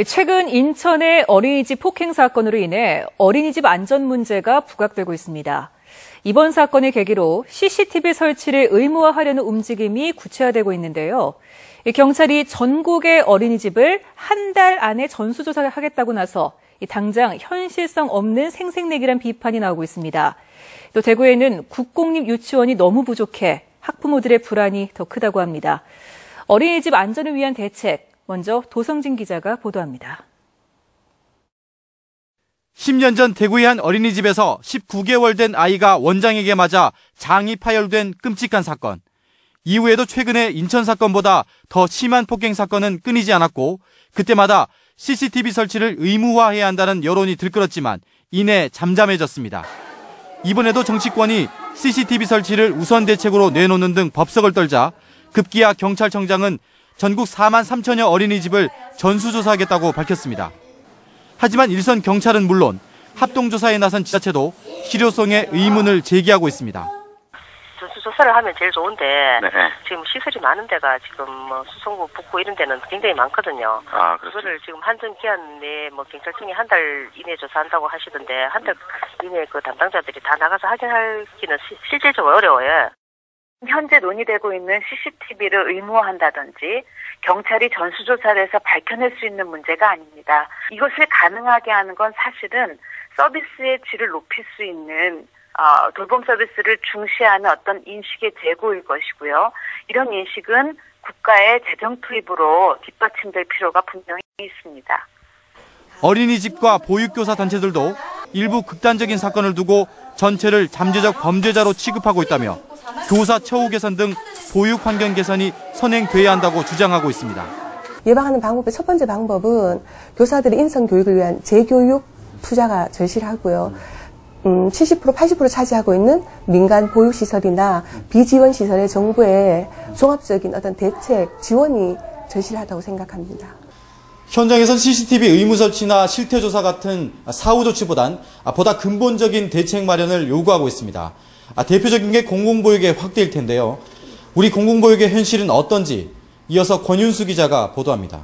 최근 인천의 어린이집 폭행 사건으로 인해 어린이집 안전 문제가 부각되고 있습니다. 이번 사건을 계기로 CCTV 설치를 의무화하려는 움직임이 구체화되고 있는데요. 경찰이 전국의 어린이집을 한 달 안에 전수조사를 하겠다고 나서 당장 현실성 없는 생색내기란 비판이 나오고 있습니다. 또 대구에는 국공립 유치원이 너무 부족해 학부모들의 불안이 더 크다고 합니다. 어린이집 안전을 위한 대책, 먼저 도성진 기자가 보도합니다. 10년 전 대구의 한 어린이집에서 19개월 된 아이가 원장에게 맞아 장이 파열된 끔찍한 사건. 이후에도 최근에 인천 사건보다 더 심한 폭행 사건은 끊이지 않았고 그때마다 CCTV 설치를 의무화해야 한다는 여론이 들끓었지만 이내 잠잠해졌습니다. 이번에도 정치권이 CCTV 설치를 우선 대책으로 내놓는 등 법석을 떨자 급기야 경찰청장은 전국 4만 3천여 어린이집을 전수조사하겠다고 밝혔습니다. 하지만 일선 경찰은 물론 합동조사에 나선 지자체도 실효성에 의문을 제기하고 있습니다. 전수조사를 하면 제일 좋은데 네. 지금 시설이 많은 데가 지금 수성구, 북구 이런 데는 굉장히 많거든요. 그거를 지금 한정 기한 내에 경찰청이 한 달 이내에 조사한다고 하시던데 한 달 이내에 그 담당자들이 다 나가서 확인하기는 실질적으로 어려워요. 현재 논의되고 있는 CCTV를 의무화한다든지 경찰이 전수조사를 해서 밝혀낼 수 있는 문제가 아닙니다. 이것을 가능하게 하는 건 사실은 서비스의 질을 높일 수 있는 돌봄 서비스를 중시하는 어떤 인식의 제고일 것이고요. 이런 인식은 국가의 재정 투입으로 뒷받침될 필요가 분명히 있습니다. 어린이집과 보육교사 단체들도 일부 극단적인 사건을 두고 전체를 잠재적 범죄자로 취급하고 있다며 교사 처우 개선 등 보육 환경 개선이 선행돼야 한다고 주장하고 있습니다. 예방하는 방법의 첫 번째 방법은 교사들의 인성 교육을 위한 재교육 투자가 절실하고요. 70%, 80% 차지하고 있는 민간 보육시설이나 비지원 시설의 정부의 종합적인 어떤 대책, 지원이 절실하다고 생각합니다. 현장에선 CCTV 의무 설치나 실태조사 같은 사후 조치보단 보다 근본적인 대책 마련을 요구하고 있습니다. 대표적인 게 공공보육의 확대일 텐데요. 우리 공공보육의 현실은 어떤지 이어서 권윤수 기자가 보도합니다.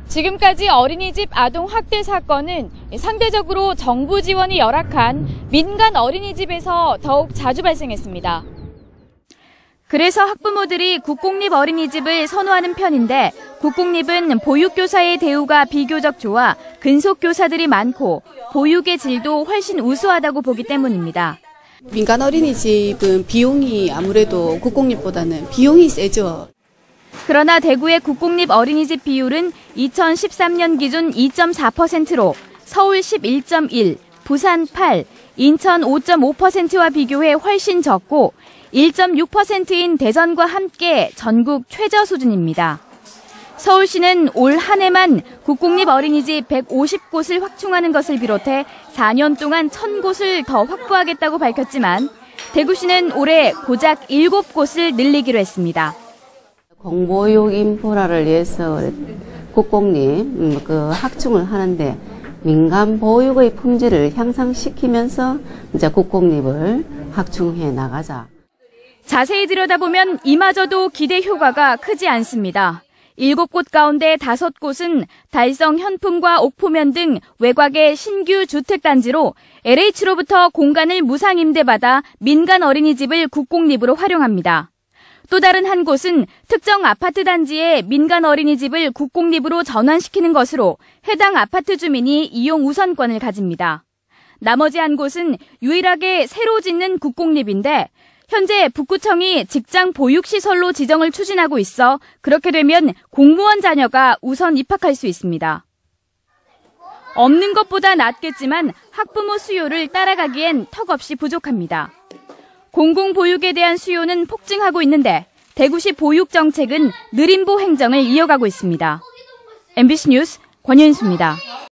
지금까지 어린이집 아동 학대 사건은 상대적으로 정부 지원이 열악한 민간 어린이집에서 더욱 자주 발생했습니다. 그래서 학부모들이 국공립 어린이집을 선호하는 편인데 국공립은 보육교사의 대우가 비교적 좋아 근속교사들이 많고 보육의 질도 훨씬 우수하다고 보기 때문입니다. 민간 어린이집은 비용이 아무래도 국공립보다는 비용이 세죠. 그러나 대구의 국공립 어린이집 비율은 2013년 기준 2.4%로 서울 11.1, 부산 8, 인천 5.5%와 비교해 훨씬 적고 1.6%인 대전과 함께 전국 최저 수준입니다. 서울시는 올 한 해만 국공립 어린이집 150곳을 확충하는 것을 비롯해 4년 동안 1,000곳을 더 확보하겠다고 밝혔지만 대구시는 올해 고작 7곳을 늘리기로 했습니다. 공보육 인프라를 위해서 국공립 확충을 하는데 민간 보육의 품질을 향상시키면서 이제 국공립을 확충해 나가자. 자세히 들여다보면 이마저도 기대 효과가 크지 않습니다. 7곳 가운데 5곳은 달성 현품과 옥포면 등 외곽의 신규 주택단지로 LH로부터 공간을 무상 임대받아 민간 어린이집을 국공립으로 활용합니다. 또 다른 한 곳은 특정 아파트 단지에 민간 어린이집을 국공립으로 전환시키는 것으로 해당 아파트 주민이 이용 우선권을 가집니다. 나머지 한 곳은 유일하게 새로 짓는 국공립인데 현재 북구청이 직장 보육시설로 지정을 추진하고 있어 그렇게 되면 공무원 자녀가 우선 입학할 수 있습니다. 없는 것보다 낫겠지만 학부모 수요를 따라가기엔 턱없이 부족합니다. 공공보육에 대한 수요는 폭증하고 있는데 대구시 보육정책은 느림보 행정을 이어가고 있습니다. MBC 뉴스 권윤수입니다.